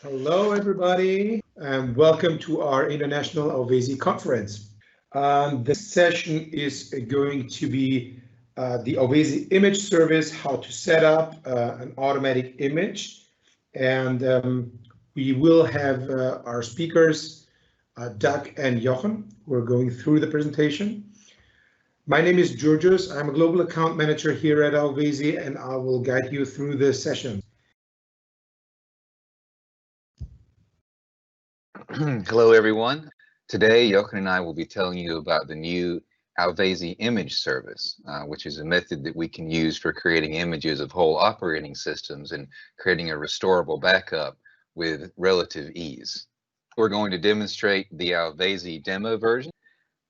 Hello, everybody, and welcome to our International AUVESY Conference. This session is going to be the AUVESY Image Service, how to set up an automatic image. And we will have our speakers, Doug and Jochen, who are going through the presentation. My name is Georgios. I'm a global account manager here at AUVESY, and I will guide you through the session. Hello, everyone. Today, Jochen and I will be telling you about the new AUVESY Image Service, which is a method that we can use for creating images of whole operating systems and creating a restorable backup with relative ease. We're going to demonstrate the AUVESY demo version.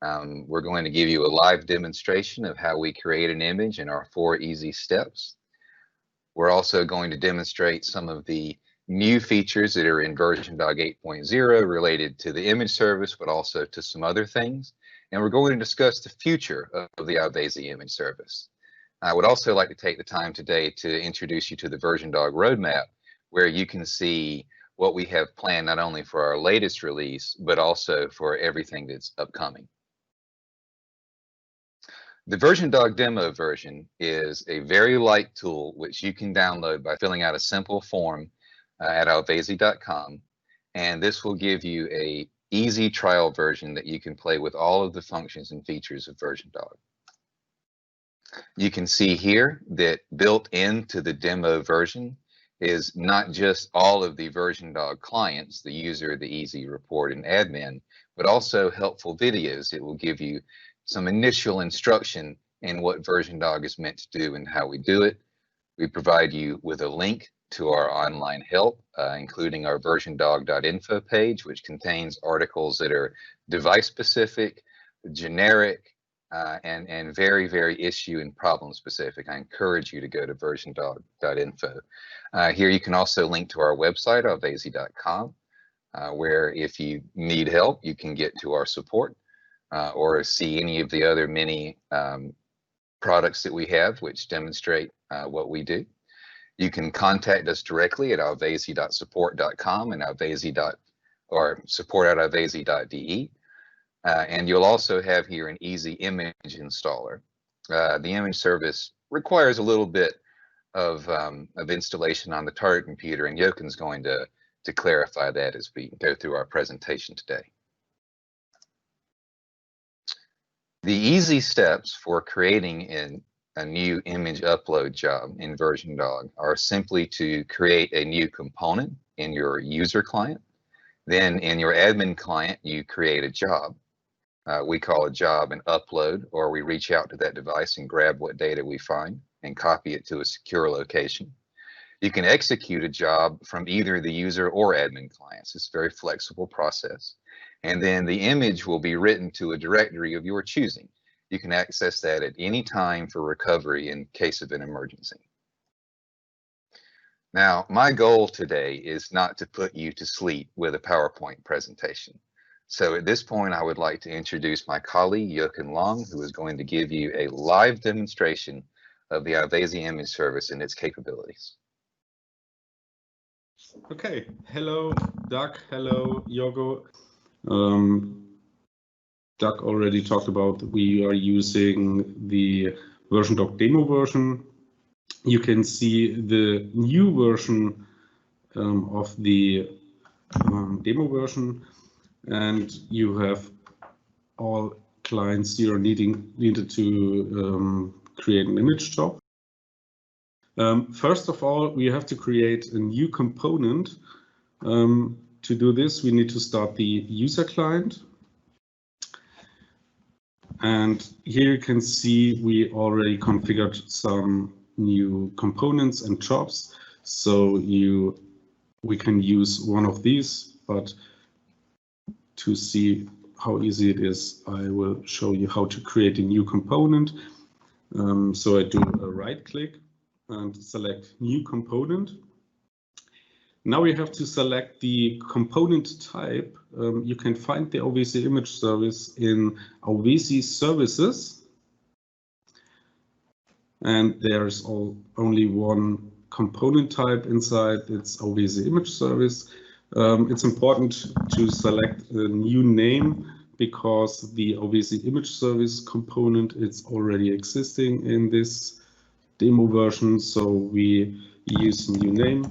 We're going to give you a live demonstration of how we create an image in our 4 easy steps. We're also going to demonstrate some of the new features that are in versiondog 8.0 related to the image service, but also to some other things. And we're going to discuss the future of the AUVESY image service. I would also like to take the time today to introduce you to the versiondog roadmap, where you can see what we have planned not only for our latest release, but also for everything that's upcoming. The versiondog demo version is a very light tool which you can download by filling out a simple form at auvesy.com, and this will give you a easy trial version that you can play with all of the functions and features of versiondog. You can see here that built into the demo version is not just all of the versiondog clients, the user, the easy, report, and admin, but also helpful videos. It will give you some initial instruction in what versiondog is meant to do and how we do it. We provide you with a link to our online help, including our versiondog.info page, which contains articles that are device specific, generic, and very, very issue and problem specific. I encourage you to go to versiondog.info. Here you can also link to our website, auvesy.com, where if you need help, you can get to our support or see any of the other many products that we have which demonstrate what we do. You can contact us directly at auvesy.support.com and support@auvesy.de. And you'll also have here an easy image installer. The image service requires a little bit of installation on the target computer, and Jochen's going to clarify that as we go through our presentation today. The easy steps for creating a new image upload job in versiondog are simply to create a new component in your user client. Then in your admin client, you create a job. We call a job an upload, or we reach out to that device and grab what data we find and copy it to a secure location. You can execute a job from either the user or admin clients. It's a very flexible process. And then the image will be written to a directory of your choosing. You can access that at any time for recovery in case of an emergency. Now, my goal today is not to put you to sleep with a PowerPoint presentation. So at this point, I would like to introduce my colleague, Jochen Long, who is going to give you a live demonstration of the AUVESY image service and its capabilities. Okay, hello, Doug. Hello, Yogo. Doug already talked about we are using the versiondog demo version. You can see the new version of the demo version, and you have all clients here needed to create an image job. First of all, we have to create a new component. To do this, we need to start the user client. And here you can see we already configured some new components and jobs. So we can use one of these, but to see how easy it is, I will show you how to create a new component. So I do a right click and select new component. Now we have to select the component type. You can find the AUVESY image service in AUVESY services. And there's only one component type inside. It's AUVESY image service. It's important to select a new name because the AUVESY Image Service component is already existing in this demo version. So we use a new name,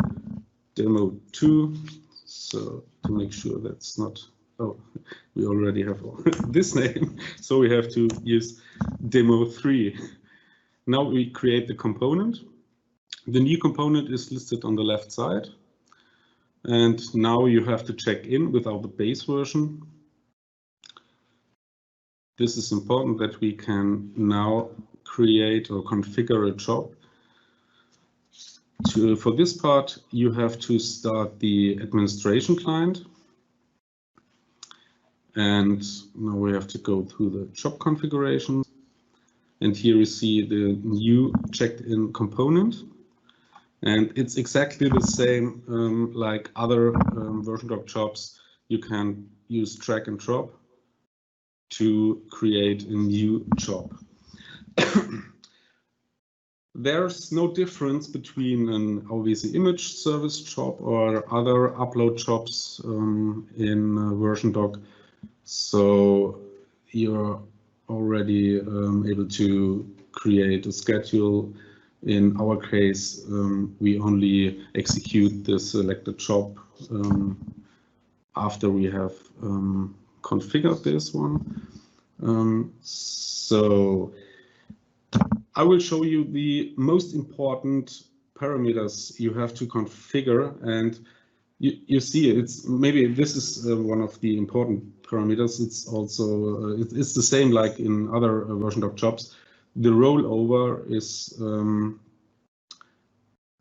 demo 2. So to make sure that's not, oh, we already have this name. So we have to use demo 3. Now we create the component. The new component is listed on the left side. And now you have to check in with our base version. This is important that we can now create or configure a job. For this part, you have to start the administration client. And now we have to go through the job configuration. And here you see the new checked in component. And it's exactly the same like other versiondog jobs. You can use drag and drop to create a new job. There's no difference between an AUVESY Image Service job or other upload jobs in versiondog. So you're already able to create a schedule. In our case, we only execute the selected job after we have configured this one. So I will show you the most important parameters you have to configure, and you see it's maybe this is one of the important parameters. It's also it's the same like in other versiondog jobs. The rollover is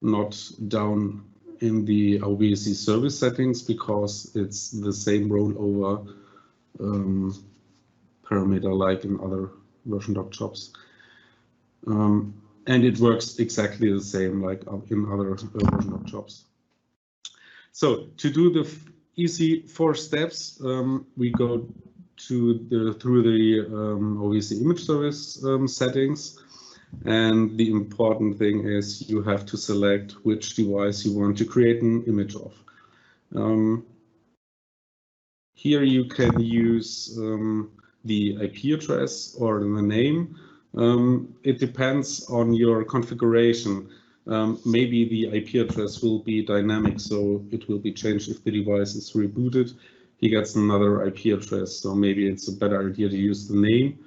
not down in the AUVESY service settings because it's the same rollover parameter like in other versiondog jobs. And it works exactly the same like in other versiondog jobs. So to do the easy 4 steps, we go through the AUVESY Image Service settings, and the important thing is you have to select which device you want to create an image of. Here you can use the IP address or the name. It depends on your configuration. Maybe the IP address will be dynamic, so it will be changed if the device is rebooted. He gets another IP address, so maybe it's a better idea to use the name.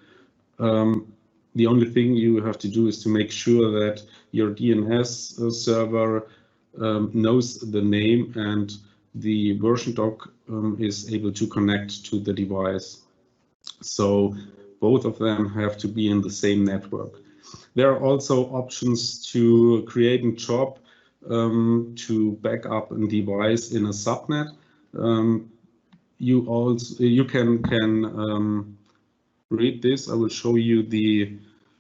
The only thing you have to do is to make sure that your DNS server knows the name and the versiondog is able to connect to the device. So both of them have to be in the same network. There are also options to create a job to back up a device in a subnet. You can read this. I will show you the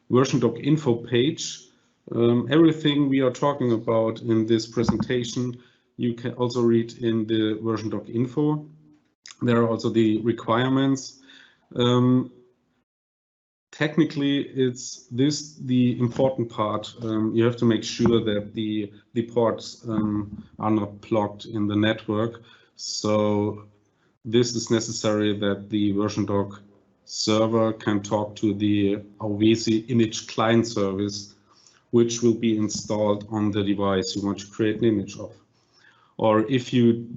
versiondog info page. Everything we are talking about in this presentation, you can also read in the versiondog info. There are also the requirements. Technically, it's the important part. You have to make sure that the ports are not blocked in the network. So this is necessary that the versiondog server can talk to the AUVESY Image Client service, which will be installed on the device you want to create an image of. Or if you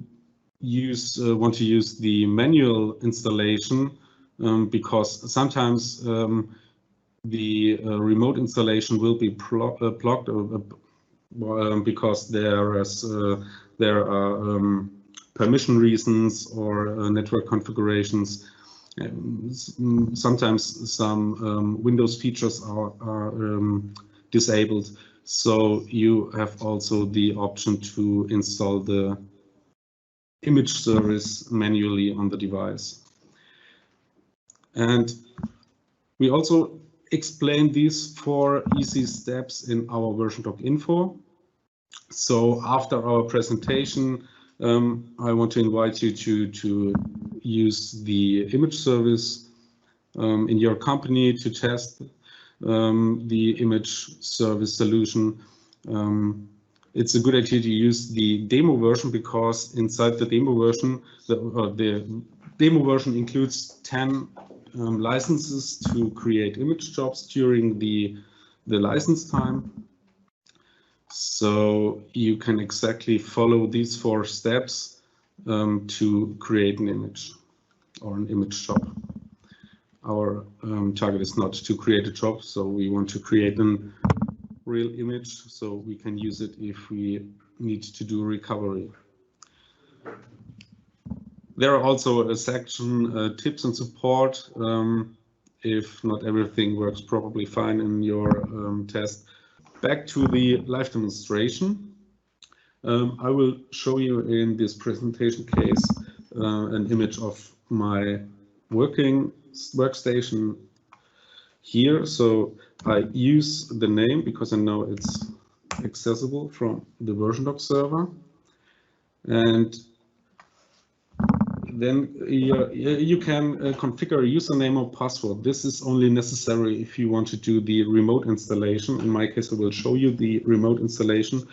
want to use the manual installation, because sometimes the remote installation will be blocked because there are permission reasons or network configurations. Sometimes some Windows features are disabled, so you have also the option to install the image service manually on the device. And we also explain these 4 easy steps in our versiondog info. So after our presentation, I want to invite you to use the image service in your company to test the image service solution. it's a good idea to use the demo version, because inside the demo version, the demo version includes 10 licenses to create image jobs during the license time. So you can exactly follow these 4 steps to create an image or an image job. Our target is not to create a job, so we want to create a real image so we can use it if we need to do recovery. There are also a section tips and support if not everything works probably fine in your test. Back to the live demonstration. I will show you in this presentation case an image of my workstation here. So I use the name because I know it's accessible from the versiondog server. And then you can configure a username or password. This is only necessary if you want to do the remote installation. In my case, I will show you the remote installation.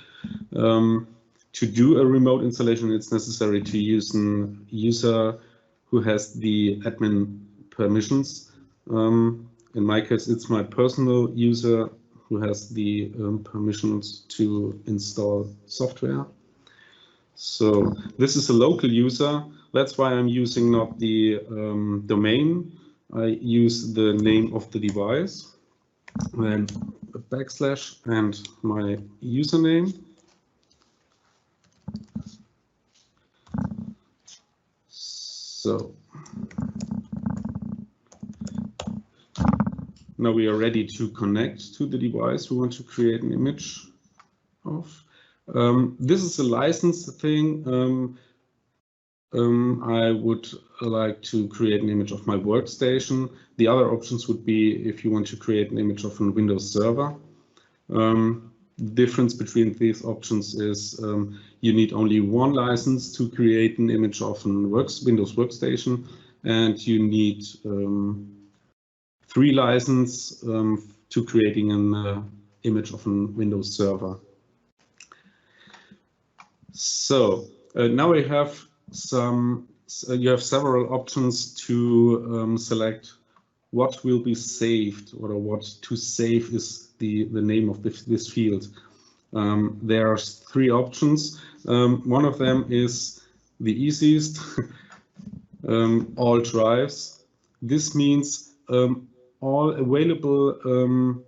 To do a remote installation, it's necessary to use a user who has the admin permissions. In my case, it's my personal user who has the permissions to install software. So this is a local user. That's why I'm using not the domain. I use the name of the device, then a backslash and my username. So now we are ready to connect to the device we want to create an image of. This is a license thing. I would like to create an image of my workstation. The other options would be if you want to create an image of a Windows server. The difference between these options is you need only 1 license to create an image of a Windows workstation, and you need 3 licenses to creating an image of a Windows server. So now we have you have several options to select what will be saved, or what to save is the name of this field. There are 3 options. One of them is the easiest, all drives. This means all available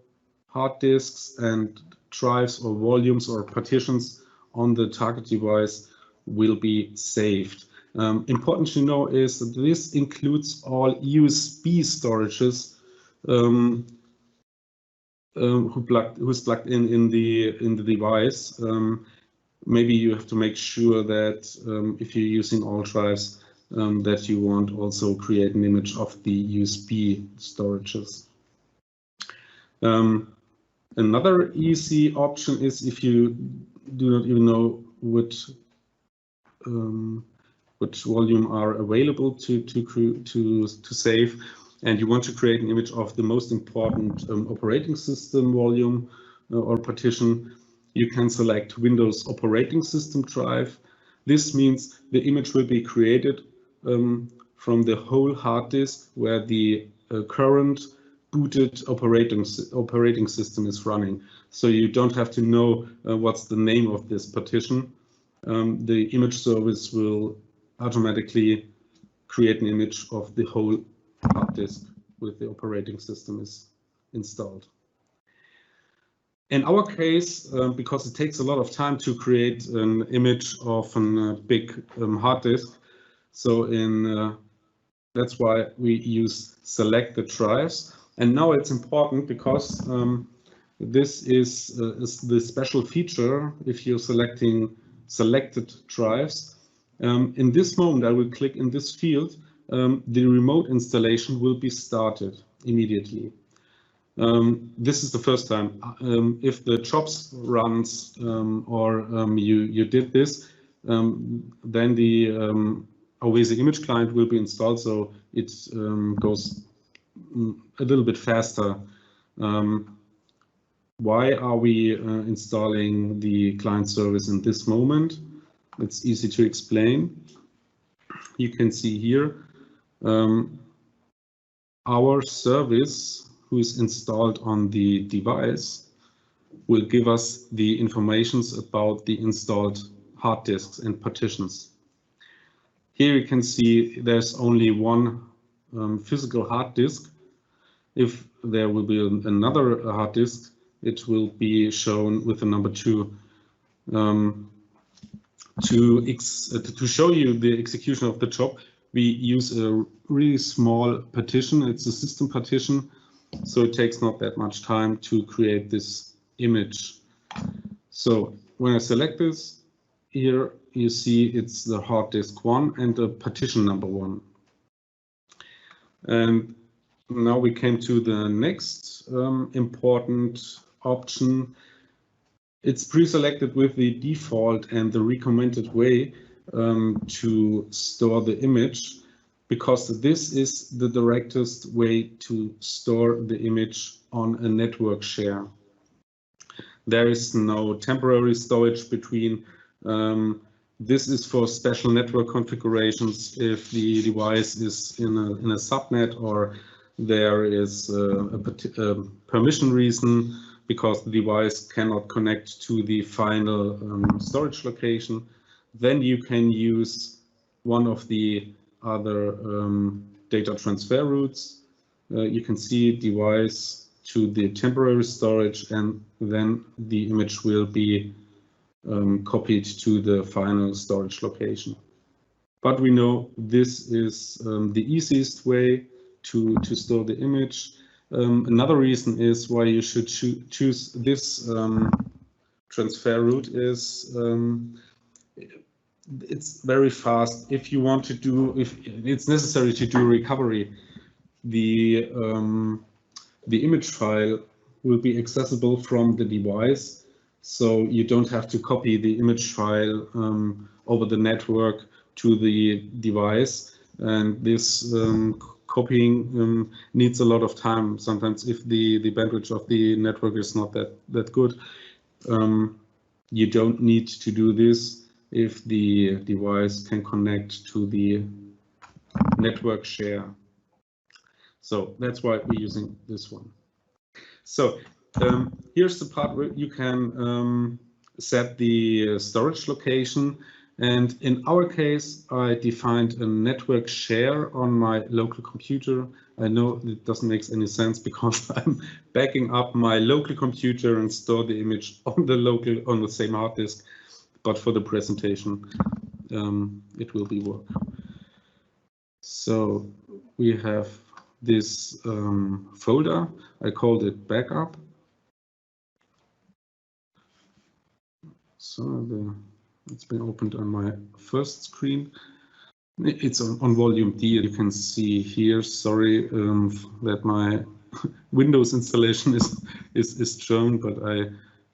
hard disks and drives or volumes or partitions on the target device will be saved. Important to know is that this includes all USB storages who's plugged in the device. Maybe you have to make sure that if you're using all drives, that you won't also create an image of the USB storages. Another easy option is if you do not even know which volume are available to save, and you want to create an image of the most important operating system volume or partition, you can select Windows operating system drive. This means the image will be created from the whole hard disk where the current booted operating system is running. So you don't have to know what's the name of this partition. The image service will automatically create an image of the whole hard disk with the operating system is installed. In our case, because it takes a lot of time to create an image of a big hard disk, so that's why we use selected drives. And now it's important because this is the special feature if you're selecting selected drives. In this moment, I will click in this field. The remote installation will be started immediately. This is the first time. If the jobs runs or you did this, then the AUVESY Image Client will be installed, so it goes a little bit faster. Why are we installing the client service in this moment? It's easy to explain. You can see here our service who is installed on the device will give us the informations about the installed hard disks and partitions. Here you can see there's only one physical hard disk. If there will be another hard disk, it will be shown with the number 2. To show you the execution of the job, we use a really small partition. It's a system partition, so it takes not that much time to create this image. So when I select this, here you see it's the hard disk 1 and the partition number 1. And now we came to the next important option. It's pre-selected with the default and the recommended way to store the image, because this is the directest way to store the image on a network share. There is no temporary storage between. This is for special network configurations if the device is in a subnet, or there is a permission reason because the device cannot connect to the final storage location. Then you can use one of the other data transfer routes. You can see device to the temporary storage, and then the image will be copied to the final storage location. But we know this is the easiest way to store the image. Another reason is why you should choose this transfer route is it's very fast. If you want to do, if it's necessary to do recovery, the image file will be accessible from the device, so you don't have to copy the image file over the network to the device, and this copying needs a lot of time. Sometimes if the bandwidth of the network is not that good, you don't need to do this if the device can connect to the network share. So that's why we're using this one. So here's the part where you can set the storage location. And in our case, I defined a network share on my local computer. I know it doesn't make any sense because I'm backing up my local computer and store the image on the same hard disk. But for the presentation, it will be work. So we have this folder. I called it backup. So it's been opened on my first screen. It's on volume D. You can see here. Sorry that my Windows installation is shown, but I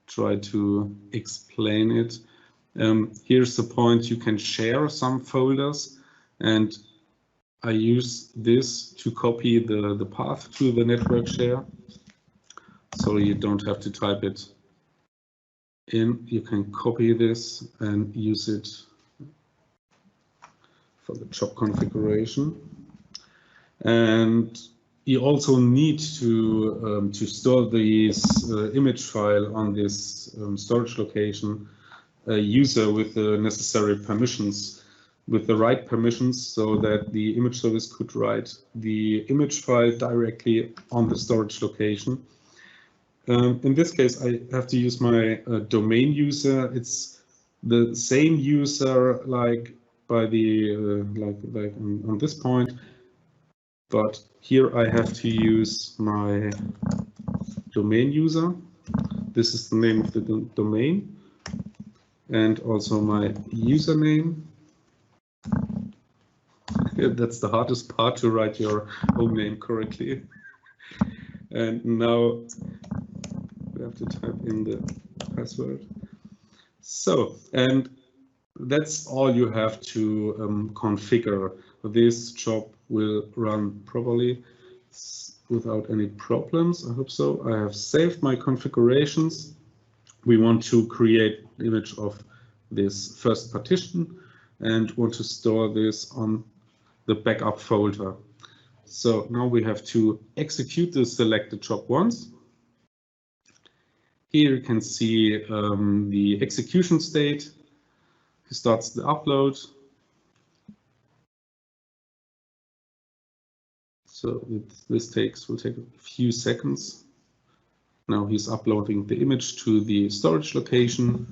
try to explain it. Here's the point: you can share some folders, and I use this to copy the path to the network share, so you don't have to type it in. You can copy this and use it for the job configuration. And you also need to store this image file on this storage location. A user with the necessary permissions, with the right permissions, so that the image service could write the image file directly on the storage location. In this case, I have to use my domain user. It's the same user like by the like on this point, but here I have to use my domain user. This is the name of the domain, and also my username. That's the hardest part, to write your home name correctly. And now we have to type in the password. So, and that's all you have to configure. This job will run properly. without any problems. I hope so. I have saved my configurations. We want to create an image of this first partition and want to store this on the backup folder. So now we have to execute the selected job once. Here you can see the execution state. He starts the upload. So this will take a few seconds. Now he's uploading the image to the storage location.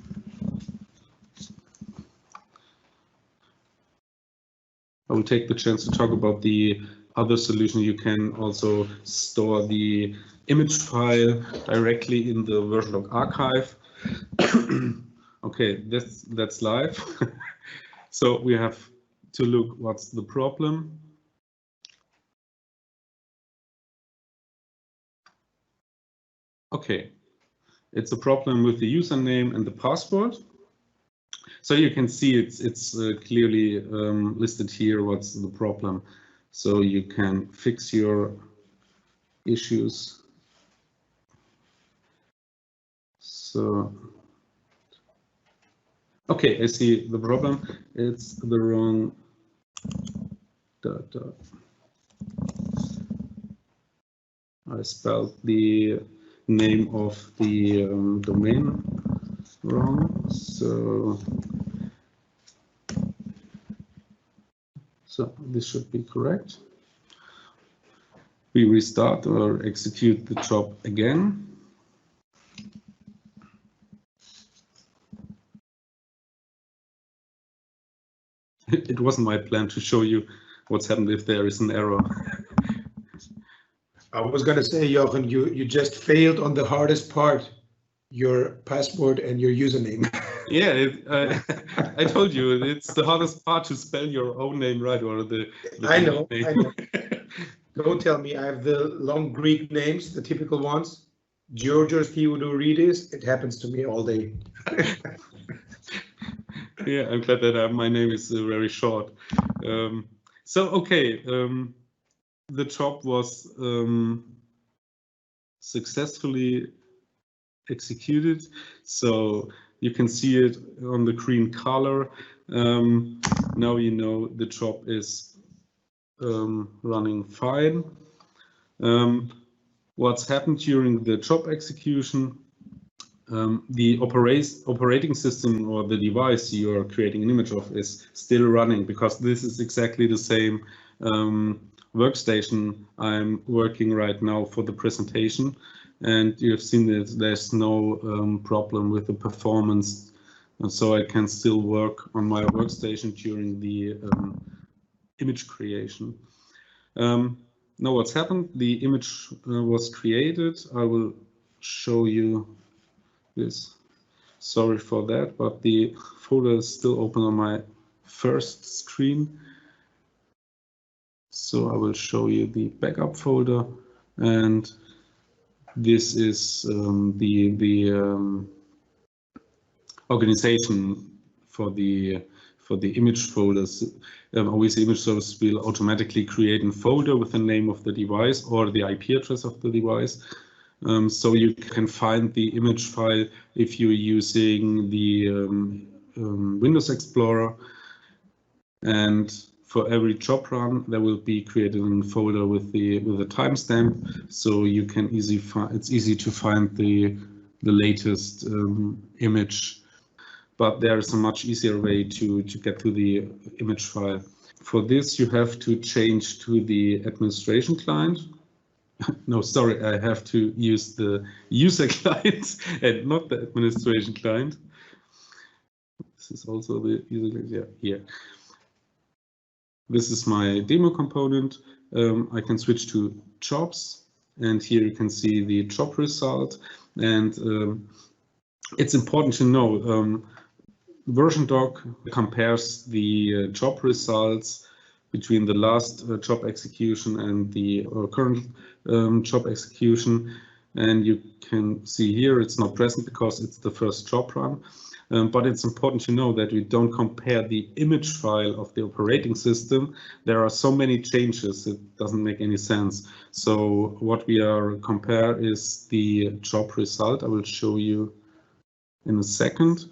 I will take the chance to talk about the other solution. You can also store the image file directly in the versiondog archive. Okay, that's live. So we have to look what's the problem. Okay, it's a problem with the username and the password. So you can see it's clearly listed here what's the problem. So you can fix your issues. So, okay, I see the problem. It's the wrong data. I spelled the name of the domain wrong. So this should be correct. We restart or execute the job again. It wasn't my plan to show you what's happened if there is an error. I was going to say, Jochen, you just failed on the hardest part, your password and your username. Yeah, I told you, it's the hardest part to spell your own name right, or the I know. Don't tell me I have the long Greek names, the typical ones. Georgios Theodoridis, it happens to me all day. Yeah, I'm glad that my name is very short. So, okay, the job was successfully executed. So you can see it on the green color. Now you know the job is running fine. What's happened during the job execution? The operating system or the device you are creating an image of is still running, because this is exactly the same workstation I'm working right now for the presentation. And you've seen that there's no problem with the performance. And so I can still work on my workstation during the image creation. Now what's happened? The image was created. I will show you this. Sorry for that, but the folder is still open on my first screen. So I will show you the backup folder, and this is the organization for the image folders. AUVESY Image Service will automatically create a folder with the name of the device or the IP address of the device. So you can find the image file if you're using the Windows Explorer, and for every job run there will be created a folder with a timestamp, so you can it's easy to find the latest image. But there is a much easier way to get to the image file. For this you have to change to the administration client. No, sorry, I have to use the user client and not the administration client. This is also the user client, yeah, here. This is my demo component. I can switch to jobs, and here you can see the job result. And it's important to know, versiondog compares the job results between the last job execution and the current job execution. And you can see here it's not present because it's the first job run. But it's important to know that we don't compare the image file of the operating system. There are so many changes, it doesn't make any sense. So what we are compare is the job result. I will show you in a second,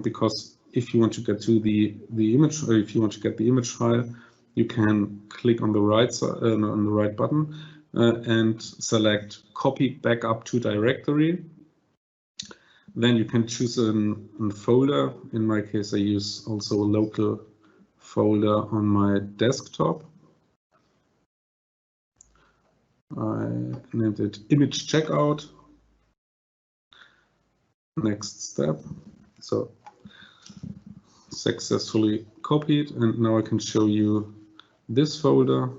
because if you want to get to the image, or if you want to get the image file, you can click on the right side, on the right button, and select copy backup to directory. Then you can choose a folder. In my case, I use also a local folder on my desktop. I named it image checkout. Next step. So successfully copied, and now I can show you this folder,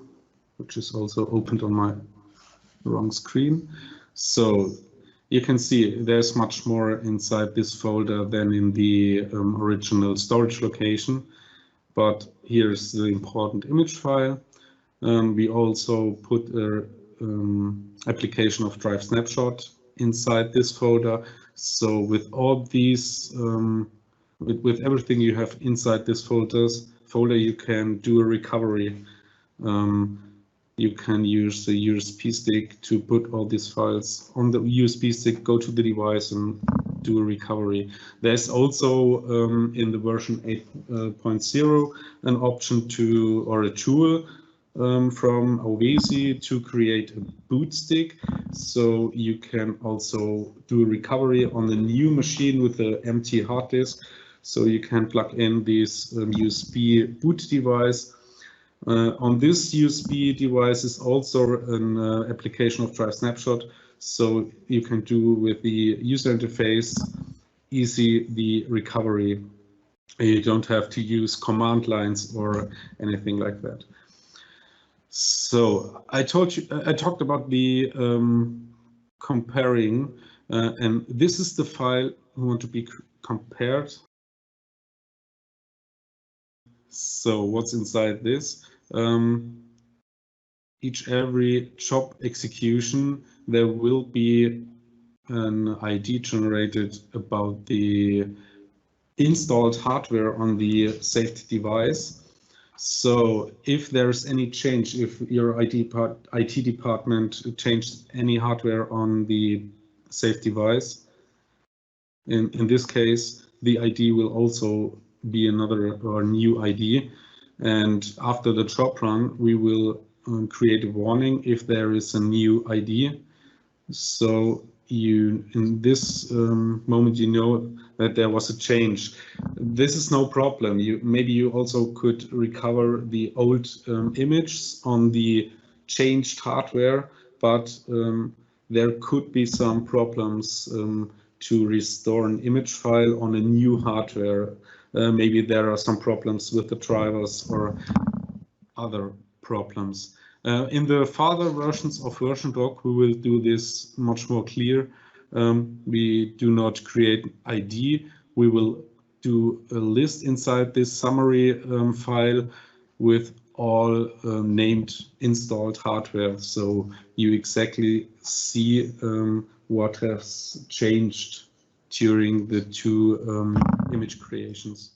which is also opened on my wrong screen. So you can see there's much more inside this folder than in the original storage location, but here's the important image file. We also put an application of Drive Snapshot inside this folder. So with all these, with everything you have inside this folder, you can do a recovery. You can use the USB stick to put all these files on the USB stick, go to the device and do a recovery. There's also in the version 8.0 an option to, or a tool from AUVESY to create a boot stick. So you can also do a recovery on a new machine with an empty hard disk. So you can plug in this USB boot device. On this USB device is also an application of Drive Snapshot, so you can do with the user interface easy the recovery. You don't have to use command lines or anything like that. So I talked about the comparing, and this is the file we want to be compared. So what's inside this? Every job execution, there will be an ID generated about the installed hardware on the saved device. So if there's any change, if your IT department changed any hardware on the saved device, in this case, the ID will also be another or new ID, and after the job run we will create a warning if there is a new ID. So you, in this moment, you know that there was a change. This is no problem. Maybe you also could recover the old images on the changed hardware, but there could be some problems to restore an image file on a new hardware. Maybe there are some problems with the drivers or other problems. In the further versions of versiondog, we will do this much more clear. We do not create ID. We will do a list inside this summary file with all named installed hardware. So you exactly see what has changed during the two image creations.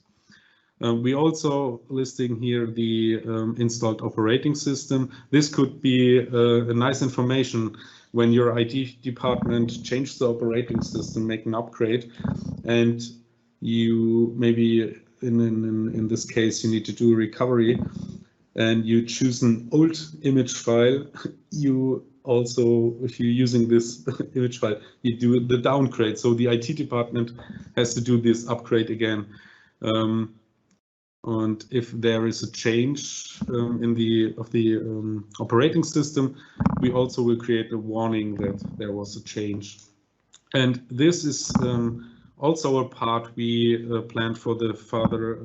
We also listing here the installed operating system. This could be a nice information when your IT department changed the operating system, make an upgrade, and you maybe in this case you need to do a recovery, and you choose an old image file. You also, if you're using this image file, you do the downgrade. So the IT department has to do this upgrade again. And if there is a change in the operating system, we also will create a warning that there was a change. And this is also a part we planned for the further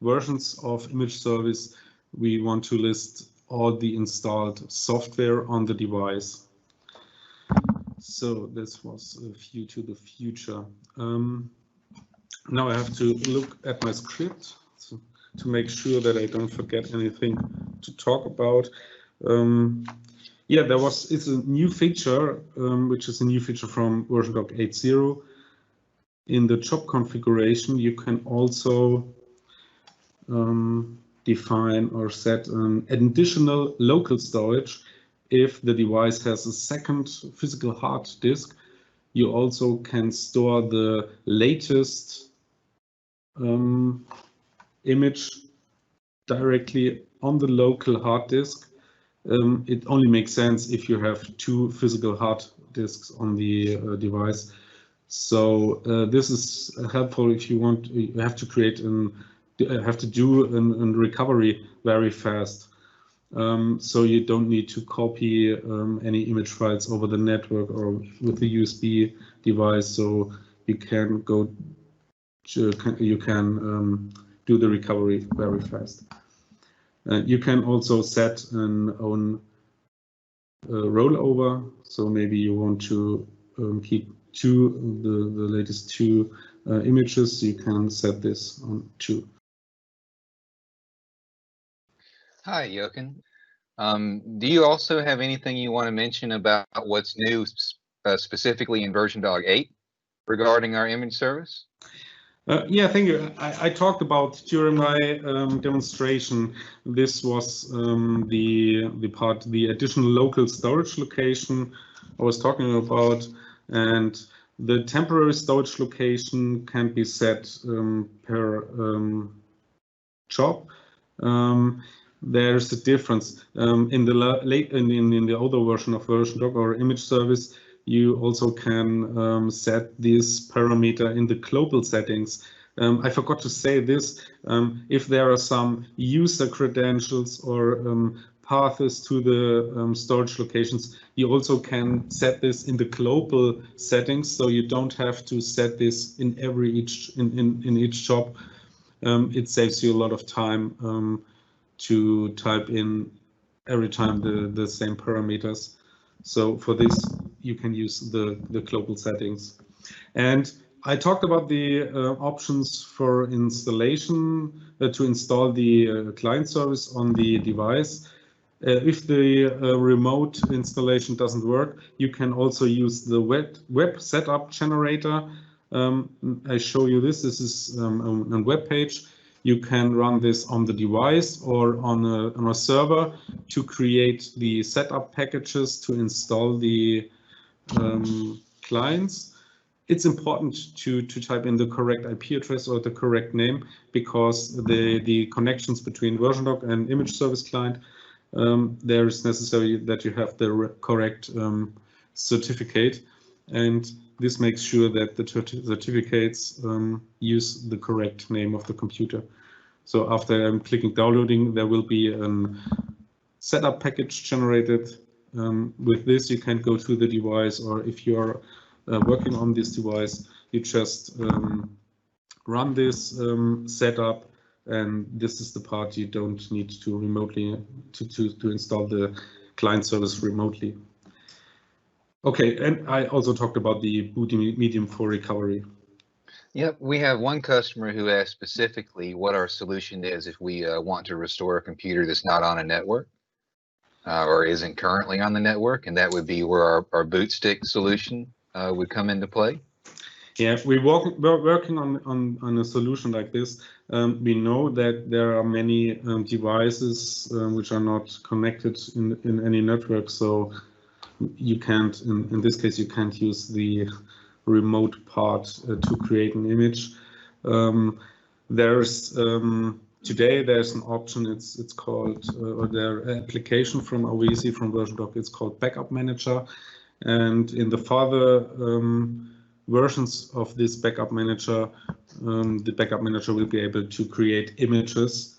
versions of Image Service. We want to list all the installed software on the device. So this was a view to the future. Now I have to look at my script to make sure that I don't forget anything to talk about. Yeah, it's a new feature, which is a new feature from versiondog 8.0. in the job configuration, you can also define or set an additional local storage. If the device has a second physical hard disk, you also can store the latest image directly on the local hard disk. It only makes sense if you have two physical hard disks on the device. So this is helpful if you want. You have to create have to do a recovery very fast. So you don't need to copy any image files over the network or with the USB device. So you can go. You can do the recovery very fast. You can also set an own rollover. So maybe you want to keep the latest two images. You can set this on 2. Hi, Jochen. Do you also have anything you want to mention about what's new specifically in versiondog 8 regarding our image service? Yeah, thank you. I talked about during my demonstration. This was the additional local storage location I was talking about, and the temporary storage location can be set per job. There's a difference in the older version of versiondog or image service. You also can set this parameter in the global settings. I forgot to say this. If there are some user credentials or paths to the storage locations, you also can set this in the global settings, so you don't have to set this in each job. It saves you a lot of time to type in every time the same parameters. So for this, you can use the global settings. And I talked about the options for installation to install the client service on the device. If the remote installation doesn't work, you can also use the web setup generator. I show you this. This is a web page. You can run this on the device or on a server to create the setup packages to install the clients. It's important to type in the correct IP address or the correct name, because the connections between versiondog and image service client, there is necessary that you have the correct certificate, and this makes sure that the certificates use the correct name of the computer. So after I'm clicking downloading, there will be a setup package generated. With this, you can go to the device, or if you're working on this device, you just run this setup, and this is the part you don't need to remotely to install the client service remotely. Okay, and I also talked about the boot medium for recovery. Yep, we have one customer who asked specifically what our solution is if we want to restore a computer that's not on a network or isn't currently on the network, and that would be where our boot stick solution would come into play. Yeah, we're working on a solution like this. We know that there are many devices which are not connected in any network, so you can't, in this case, you can't use the remote part to create an image. Today there's an option. It's called or their application from AUVESY from versiondog. It's called Backup Manager, and in the further versions of this Backup Manager, the Backup Manager will be able to create images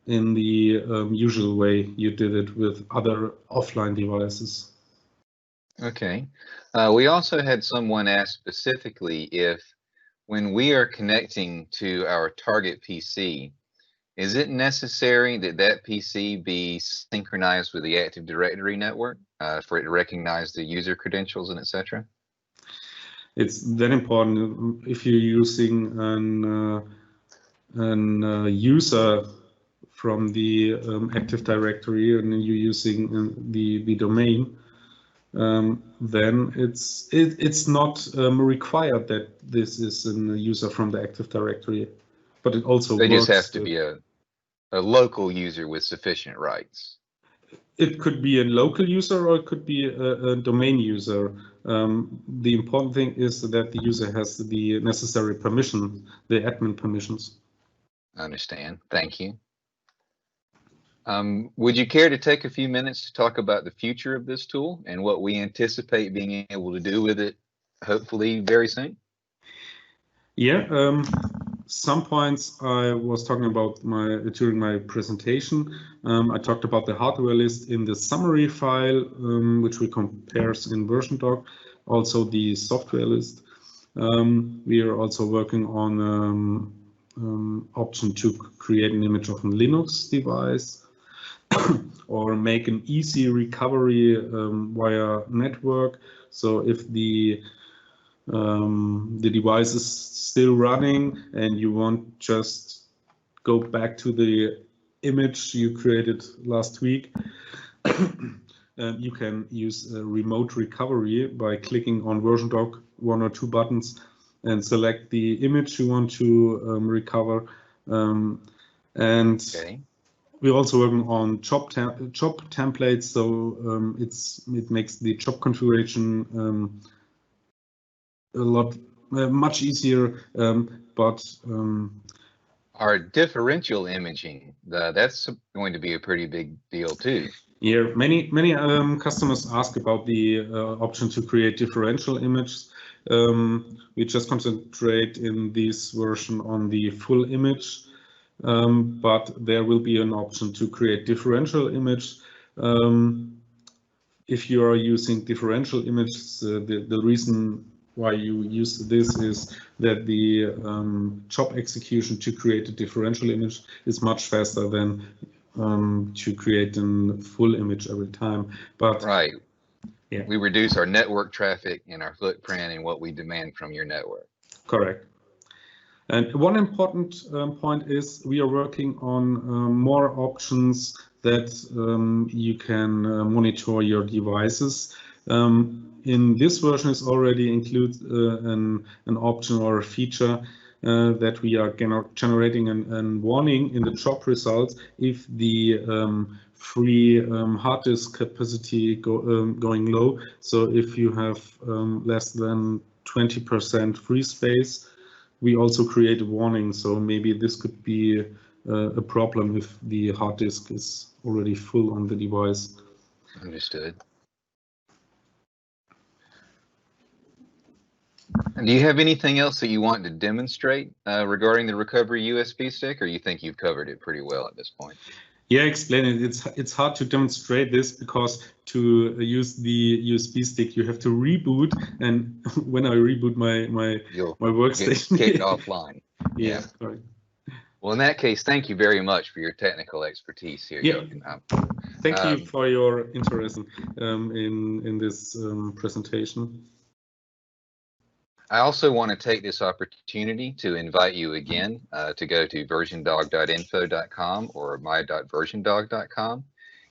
in the usual way you did it with other offline devices. Okay. We also had someone ask specifically if when we are connecting to our target PC, is it necessary that that PC be synchronized with the Active Directory network for it to recognize the user credentials and etc.? It's that important if you're using an user from the Active Directory and you're using the domain. then it's not required that this is a user from the Active Directory, but it also They works. just have to be a local user with sufficient rights. It could be a local user or it could be a domain user. The important thing is that the user has the necessary permission, the admin permissions. I understand. Thank you. Would you care to take a few minutes to talk about the future of this tool and what we anticipate being able to do with it, hopefully very soon? Yeah, some points I was talking about during my presentation. I talked about the hardware list in the summary file, which we compares in versiondog, also the software list. We are also working on option to create an image of a Linux device or make an easy recovery via network. So if the device is still running and you want just go back to the image you created last week, you can use a remote recovery by clicking on versiondog 1 or 2 buttons and select the image you want to recover. Okay. We're also working on job templates, so it makes the job configuration much easier. Our differential imaging, that's going to be a pretty big deal too. Yeah, many customers ask about the option to create differential images. We just concentrate in this version on the full image, but there will be an option to create differential image. If you are using differential images, the reason why you use this is that the job execution to create a differential image is much faster than to create a full image every time. But right, yeah, we reduce our network traffic and our footprint and what we demand from your network. Correct. And one important point is we are working on more options that you can monitor your devices. In this version is already include an option or a feature that we are generating a warning in the job results if the free hard disk capacity going low. So if you have less than 20% free space, we also create a warning. So maybe this could be a problem if the hard disk is already full on the device. Understood. And do you have anything else that you want to demonstrate regarding the recovery USB stick, or you think you've covered it pretty well at this point? Yeah, explain it. It's hard to demonstrate this because to use the USB stick, you have to reboot, and when I reboot my workstation, get kicked offline. Yeah, correct. Well, in that case, thank you very much for your technical expertise here, Yeah. Jochen. Thank you for your interest in this presentation. I also want to take this opportunity to invite you again to go to versiondog.info.com or my.versiondog.com.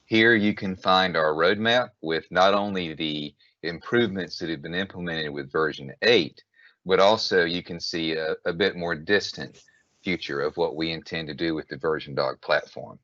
Here you can find our roadmap with not only the improvements that have been implemented with version 8, but also you can see a bit more distant future of what we intend to do with the versiondog platform.